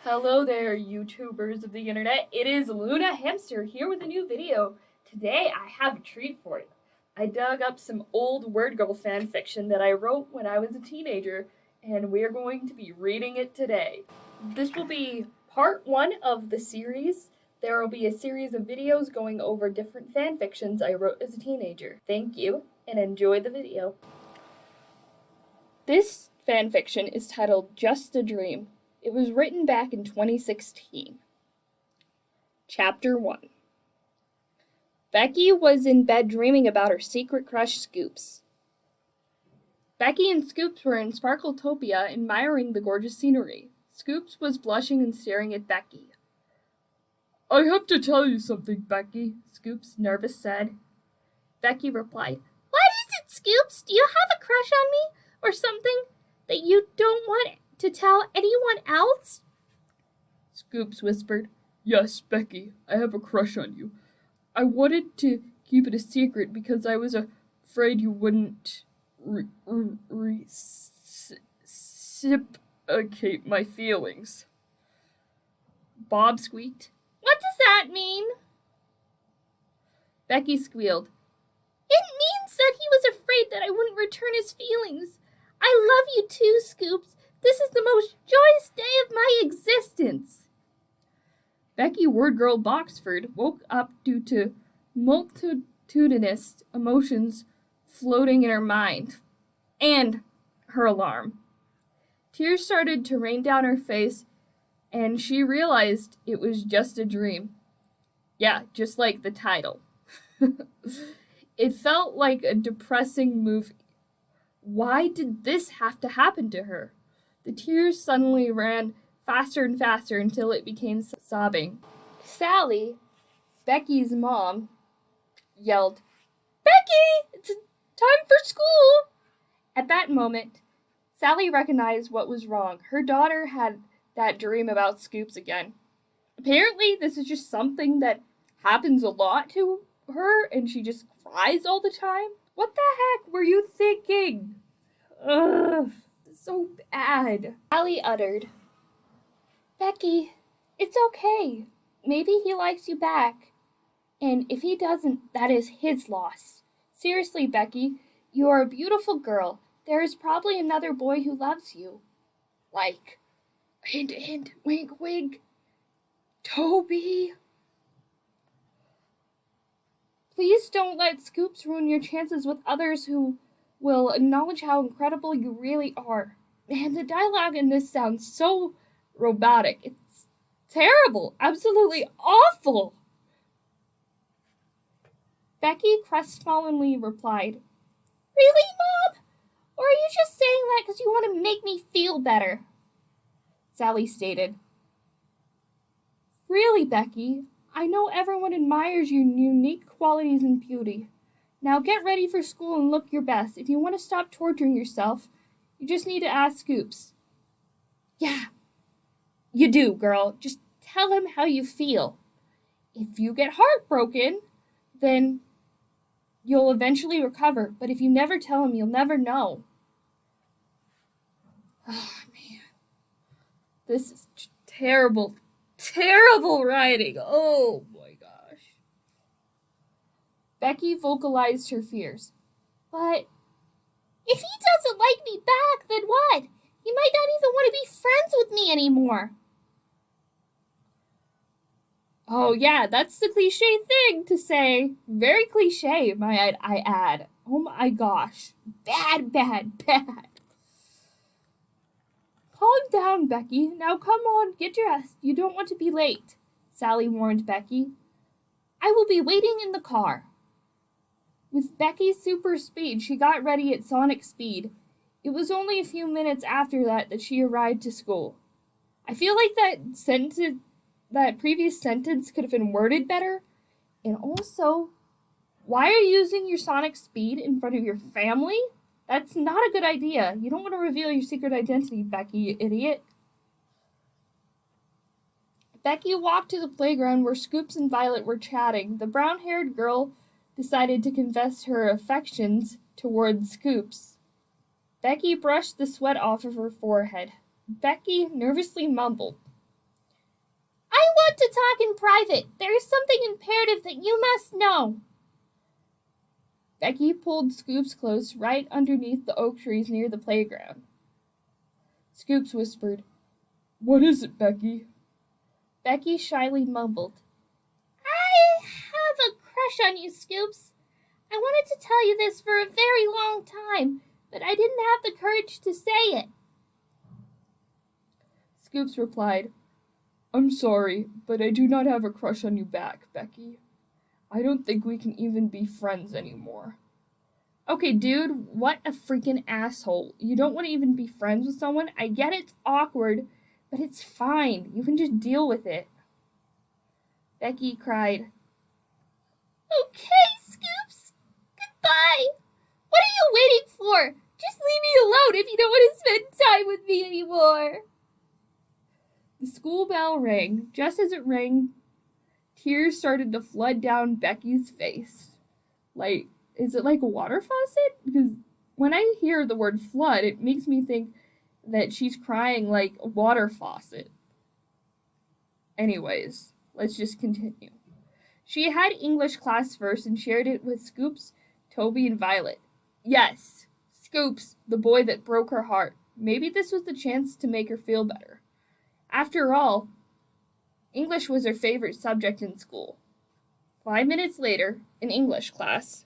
Hello there, YouTubers of the internet. It is Luna Hamster here with a new video. Today I have a treat for you. I dug up some old WordGirl fan fiction that I wrote when I was a teenager, and we're going to be reading it today. This will be part one of the series. There will be a series of videos going over different fan fictions I wrote as a teenager. Thank you, and enjoy the video. This fan fiction is titled Just a Dream. It was written back in 2016. Chapter 1. Becky was in bed dreaming about her secret crush, Scoops. Becky and Scoops were in Sparkletopia, admiring the gorgeous scenery. Scoops was blushing and staring at Becky. "I have to tell you something, Becky," Scoops, nervous, said. Becky replied, "What is it, Scoops? Do you have a crush on me? Or something that you don't want to tell anyone else?" Scoops whispered, "Yes, Becky, I have a crush on you. I wanted to keep it a secret because I was afraid you wouldn't reciprocate my feelings." Bob squeaked, "What does that mean?" Becky squealed, "It means that he was afraid that I wouldn't return his feelings. I love you too, Scoops. This is the most joyous day of my existence." Becky WordGirl Boxford woke up due to multitudinous emotions floating in her mind, and her alarm. Tears started to rain down her face, and she realized it was just a dream. Yeah, just like the title. It felt like a depressing movie. Why did this have to happen to her? The tears suddenly ran faster and faster until it became sobbing. Sally, Becky's mom, yelled, "Becky, it's time for school!" At that moment, Sally recognized what was wrong. Her daughter had that dream about Scoops again. Apparently, this is just something that happens a lot to her, and she just cries all the time. What the heck were you thinking? Ugh, so bad. Sally uttered, "Becky, it's okay. Maybe he likes you back. And if he doesn't, that is his loss. Seriously, Becky, you are a beautiful girl. There is probably another boy who loves you. Like, hint, hint, wink, wink, Toby." Please don't let Scoops ruin your chances with others who will acknowledge how incredible you really are. Man, the dialogue in this sounds so robotic. It's terrible, absolutely awful. Becky crestfallenly replied, "Really, Mom? Or are you just saying that because you want to make me feel better?" Sally stated, "Really, Becky, I know everyone admires your unique qualities and beauty. Now get ready for school and look your best. If you want to stop torturing yourself, you just need to ask Scoops." "Yeah, you do, girl. Just tell him how you feel. If you get heartbroken, then you'll eventually recover. But if you never tell him, you'll never know." Oh, man. This is terrible, terrible writing. Oh, my gosh. Becky vocalized her fears. "But if he doesn't like me back, then what? He might not even want to be friends with me anymore." Oh, yeah, that's the cliche thing to say. Very cliche, might I add. Oh my gosh. Bad, bad, bad. "Calm down, Becky. Now come on, get dressed. You don't want to be late," Sally warned Becky. "I will be waiting in the car." With Becky's super speed, she got ready at sonic speed. It was only a few minutes after that she arrived to school. I feel like that previous sentence could have been worded better. And also, why are you using your sonic speed in front of your family? That's not a good idea. You don't want to reveal your secret identity, Becky, you idiot. Becky walked to the playground where Scoops and Violet were chatting. The brown-haired girl decided to confess her affections towards Scoops. Becky brushed the sweat off of her forehead. Becky nervously mumbled, I want to talk in private. There is something imperative that you must know. Becky pulled Scoops close right underneath the oak trees near the playground. Scoops whispered, "What is it, Becky?" Becky shyly mumbled, "I have a crush on you, Scoops. I wanted to tell you this for a very long time, but I didn't have the courage to say it." Scoops replied, "I'm sorry, but I do not have a crush on you back, Becky. I don't think we can even be friends anymore." Okay, dude, what a freaking asshole. You don't want to even be friends with someone? I get it's awkward, but it's fine. You can just deal with it. Becky cried, "Okay, Scoops. Goodbye. What are you waiting for? Just leave me alone if you don't want to spend time with me anymore." The school bell rang. Just as it rang, tears started to flood down Becky's face. Is it like a water faucet? Because when I hear the word flood, it makes me think that she's crying like a water faucet. Anyways, let's just continue. She had English class first and shared it with Scoops, Toby, and Violet. Yes, Scoops, the boy that broke her heart. Maybe this was the chance to make her feel better. After all, English was her favorite subject in school. 5 minutes later, in English class,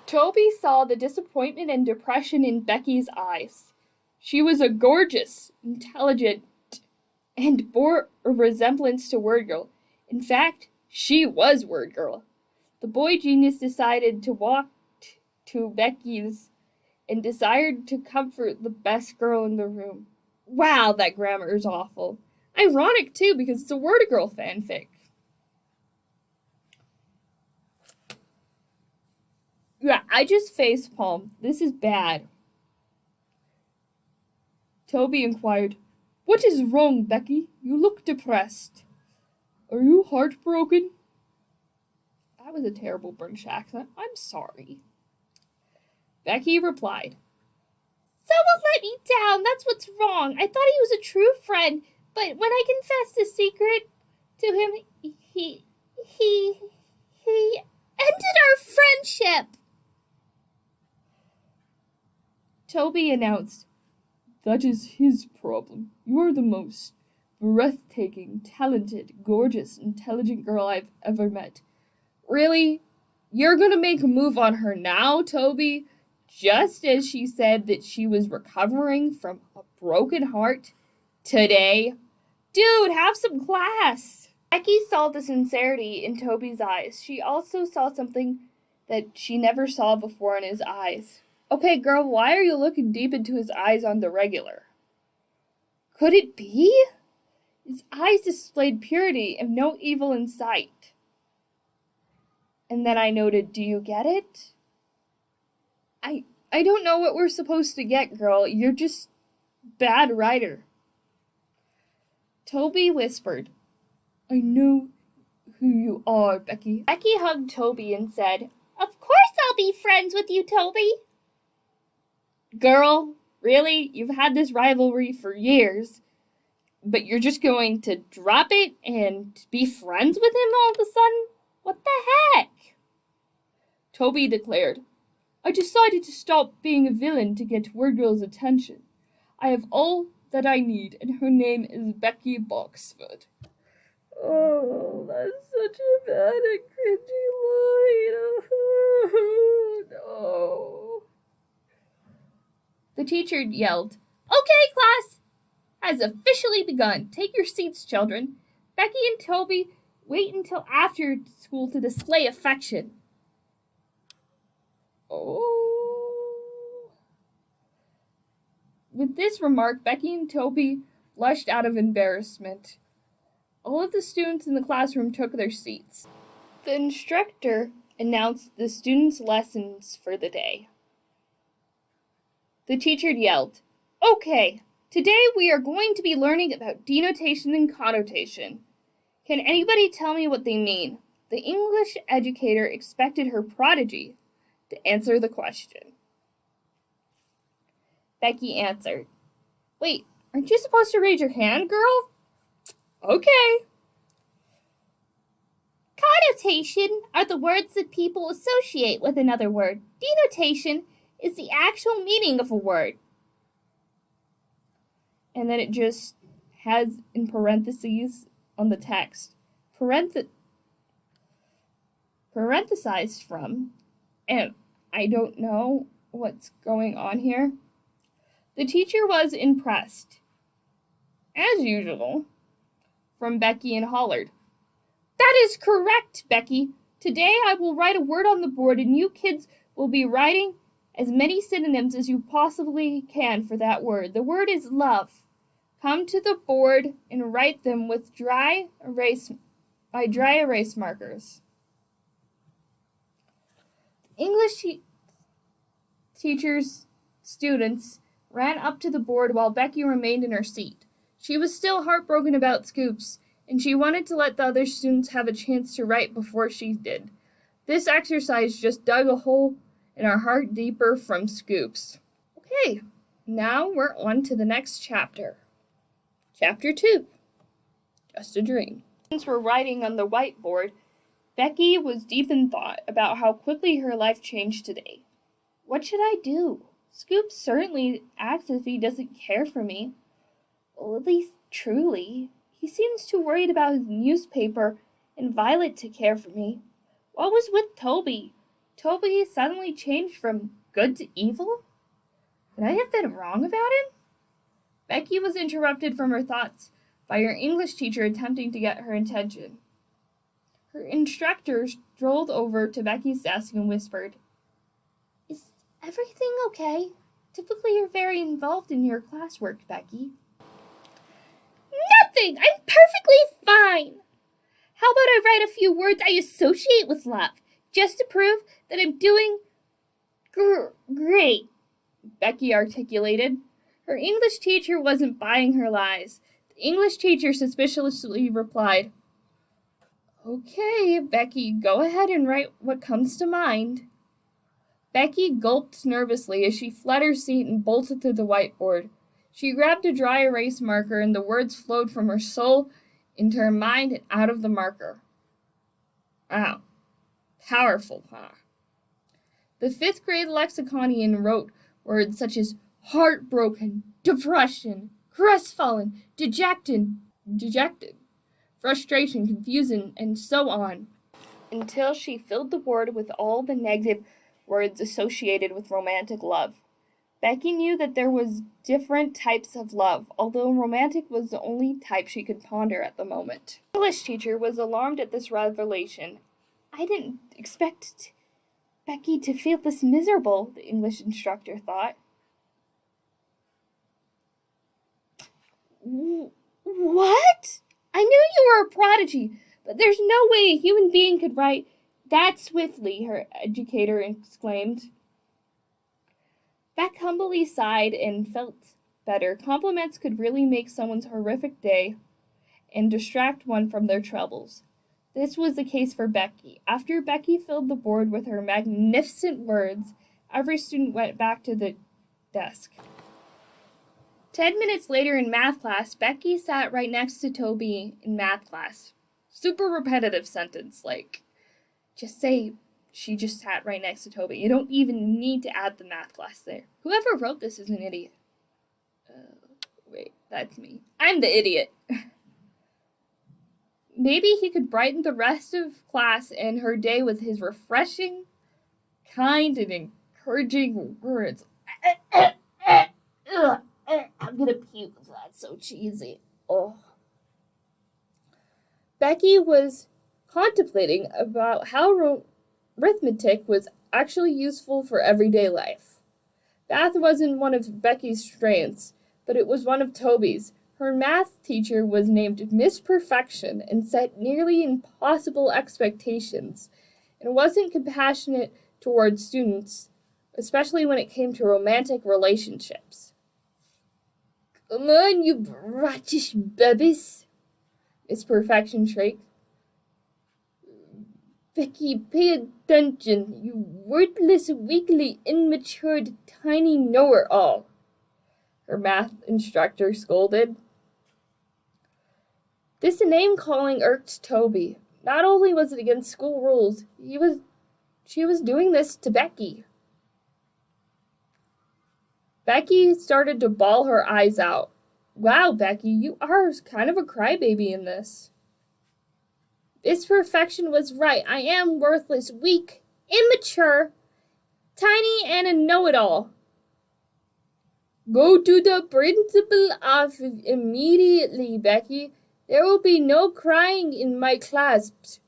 Toby saw the disappointment and depression in Becky's eyes. She was a gorgeous, intelligent, and bore a resemblance to WordGirl. In fact, she was WordGirl. The boy genius decided to walk to Becky's and desired to comfort the best girl in the room. Wow, that grammar is awful. Ironic, too, because it's a WordGirl fanfic. Yeah, I just facepalmed. This is bad. Toby inquired, "What is wrong, Becky? You look depressed. Are you heartbroken?" That was a terrible British accent. I'm sorry. Becky replied, "Someone let me down. That's what's wrong. I thought he was a true friend, but when I confessed a secret to him, he ended our friendship." Toby announced, "That is his problem. You are the most breathtaking, talented, gorgeous, intelligent girl I've ever met." Really? You're gonna make a move on her now, Toby? Just as she said that she was recovering from a broken heart today? Dude, have some class. Becky saw the sincerity in Toby's eyes. She also saw something that she never saw before in his eyes. Okay, girl, why are you looking deep into his eyes on the regular? Could it be? His eyes displayed purity and no evil in sight. And then I noted, do you get it? I don't know what we're supposed to get, girl. You're just bad writer. Toby whispered, "I know who you are, Becky." Becky hugged Toby and said, "Of course I'll be friends with you, Toby." Girl, really? You've had this rivalry for years, but you're just going to drop it and be friends with him all of a sudden? What the heck? Toby declared, "I decided to stop being a villain to get WordGirl's attention. I have all that I need, and her name is Becky Boxford." Oh, that's such a bad and cringy line. Oh, no. The teacher yelled, "Okay, class has officially begun. Take your seats, children. Becky and Toby, wait until after school to display affection." Oh. With this remark, Becky and Toby blushed out of embarrassment. All of the students in the classroom took their seats. The instructor announced the students' lessons for the day. The teacher yelled, "Okay, today we are going to be learning about denotation and connotation. Can anybody tell me what they mean?" The English educator expected her prodigy to answer the question. Becky answered, "Wait, aren't you supposed to raise your hand, girl?" "Okay." Annotation are the words that people associate with another word. Denotation is the actual meaning of a word. And then it just has in parentheses on the text, parenthesized from, and I don't know what's going on here. The teacher was impressed, as usual, from Becky and hollered, "That is correct, Becky. Today I will write a word on the board and you kids will be writing as many synonyms as you possibly can for that word. The word is love. Come to the board and write them with dry erase markers." English teacher's students ran up to the board while Becky remained in her seat. She was still heartbroken about Scoops, and she wanted to let the other students have a chance to write before she did. This exercise just dug a hole in her heart deeper from Scoops. Okay, now we're on to the next chapter. Chapter 2, Just a Dream. Since we're writing on the whiteboard, Becky was deep in thought about how quickly her life changed today. What should I do? Scoops certainly acts as if he doesn't care for me. Well, at least truly. He seems too worried about his newspaper and Violet to care for me. What was with Toby? Toby suddenly changed from good to evil? Could I have been wrong about him? Becky was interrupted from her thoughts by her English teacher attempting to get her attention. Her instructor strolled over to Becky's desk and whispered, "Is everything okay? Typically you're very involved in your classwork, Becky." Nothing! I'm perfectly fine! How about I write a few words I associate with love, just to prove that I'm doing great, Becky articulated. Her English teacher wasn't buying her lies. The English teacher suspiciously replied, "Okay, Becky, go ahead and write what comes to mind." Becky gulped nervously as she fled her seat and bolted to the whiteboard. She grabbed a dry erase marker and the words flowed from her soul into her mind and out of the marker. Wow. Powerful, huh? The 5th grade lexiconian wrote words such as heartbroken, depression, crestfallen, dejected, frustration, confusion, and so on, until she filled the board with all the negative words associated with romantic love. Becky knew that there was different types of love, although romantic was the only type she could ponder at the moment. The English teacher was alarmed at this revelation. "I didn't expect Becky to feel this miserable," the English instructor thought. What? I knew you were a prodigy, but there's no way a human being could write that swiftly, her educator exclaimed. Beck humbly sighed and felt better. Compliments could really make someone's horrific day and distract one from their troubles. This was the case for Becky. After Becky filled the board with her magnificent words, every student went back to the desk. 10 minutes later in math class, Becky sat right next to Toby in math class. Super repetitive sentence, like, just say she just sat right next to Toby. You don't even need to add the math class there. Whoever wrote this is an idiot. Wait, that's me. I'm the idiot. Maybe he could brighten the rest of class and her day with his refreshing, kind, and encouraging words. I'm gonna puke. That's so cheesy. Oh. Becky was contemplating about how arithmetic was actually useful for everyday life. Math wasn't one of Becky's strengths, but it was one of Toby's. Her math teacher was named Miss Perfection and set nearly impossible expectations, and wasn't compassionate towards students, especially when it came to romantic relationships. "Come on, you bratish babies," Miss Perfection shrieked. "Becky, pay attention, you worthless, weakly, immature, tiny know-it-all," her math instructor scolded. This name-calling irked Toby. not only was it against school rules, she was doing this to Becky. Becky started to bawl her eyes out. Wow, Becky, you are kind of a crybaby in this. Miss Perfection was right. I am worthless, weak, immature, tiny, and a know-it-all. Go to the principal office immediately, Becky. There will be no crying in my class.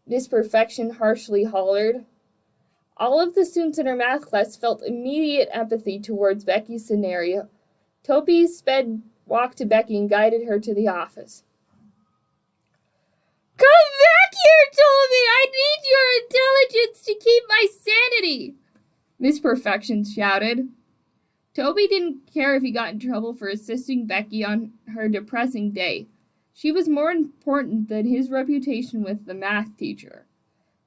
Miss Perfection harshly hollered. All of the students in her math class felt immediate empathy towards Becky's scenario. Toby walked to Becky and guided her to the office. Come back here, Toby! I need your intelligence to keep my sanity! Miss Perfection shouted. Toby didn't care if he got in trouble for assisting Becky on her depressing day. She was more important than his reputation with the math teacher.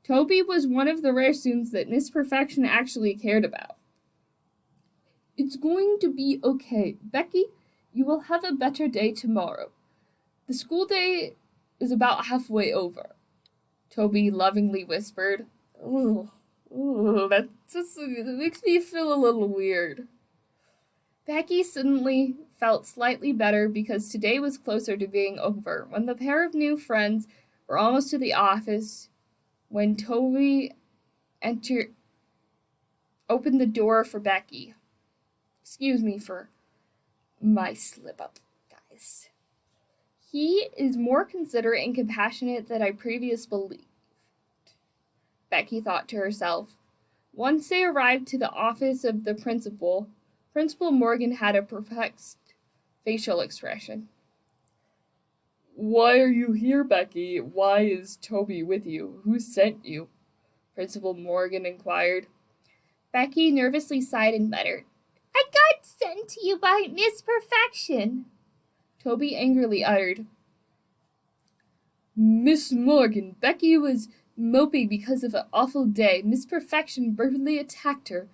Toby was one of the rare students that Miss Perfection actually cared about. It's going to be okay. Becky, you will have a better day tomorrow. The school day is about halfway over, Toby lovingly whispered. Ooh, it makes me feel a little weird. Becky suddenly felt slightly better because today was closer to being over. When the pair of new friends were almost to the office, when Toby opened the door for Becky. Excuse me for my slip-up, guys. He is more considerate and compassionate than I previously believed, Becky thought to herself. Once they arrived to the office of the principal, Principal Morgan had a perplexed facial expression. Why are you here, Becky? Why is Toby with you? Who sent you? Principal Morgan inquired. Becky nervously sighed and muttered, I got sent to you by Miss Perfection. Toby angrily uttered, Miss Morgan, Becky was moping because of an awful day. Miss Perfection brutally attacked her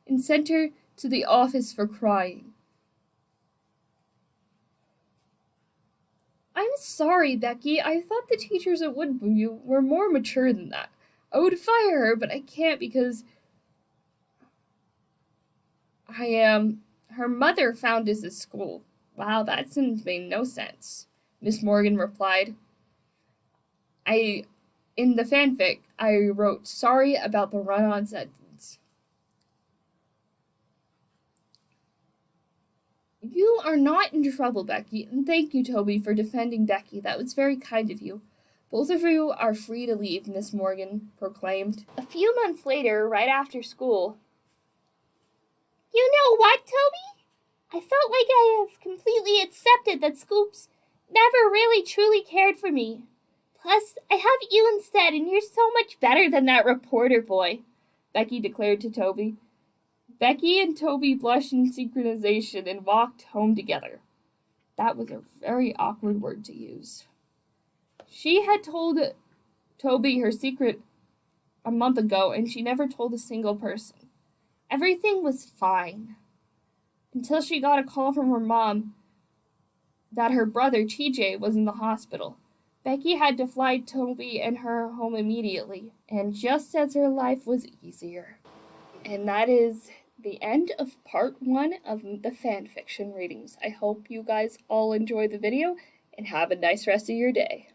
and sent her to the office for crying. I'm sorry, Becky. I thought the teachers at Woodview were more mature than that. I would fire her, but I can't because her mother found us at school. Wow, that sentence made no sense, Miss Morgan replied. In the fanfic, I wrote sorry about the run-on sentence. You are not in trouble, Becky, and thank you, Toby, for defending Becky. That was very kind of you. Both of you are free to leave, Miss Morgan proclaimed. A few months later, right after school. You know what, Toby? I felt like I have completely accepted that Scoops never really truly cared for me. Plus, I have you instead, and you're so much better than that reporter boy, Becky declared to Toby. Becky and Toby blushed in synchronization and walked home together. That was a very awkward word to use. She had told Toby her secret a month ago, and she never told a single person. Everything was fine until she got a call from her mom that her brother, TJ, was in the hospital. Becky had to fly Toby and her home immediately, and just as her life was easier. And that is the end of part 1 of the fanfiction readings. I hope you guys all enjoy the video and have a nice rest of your day.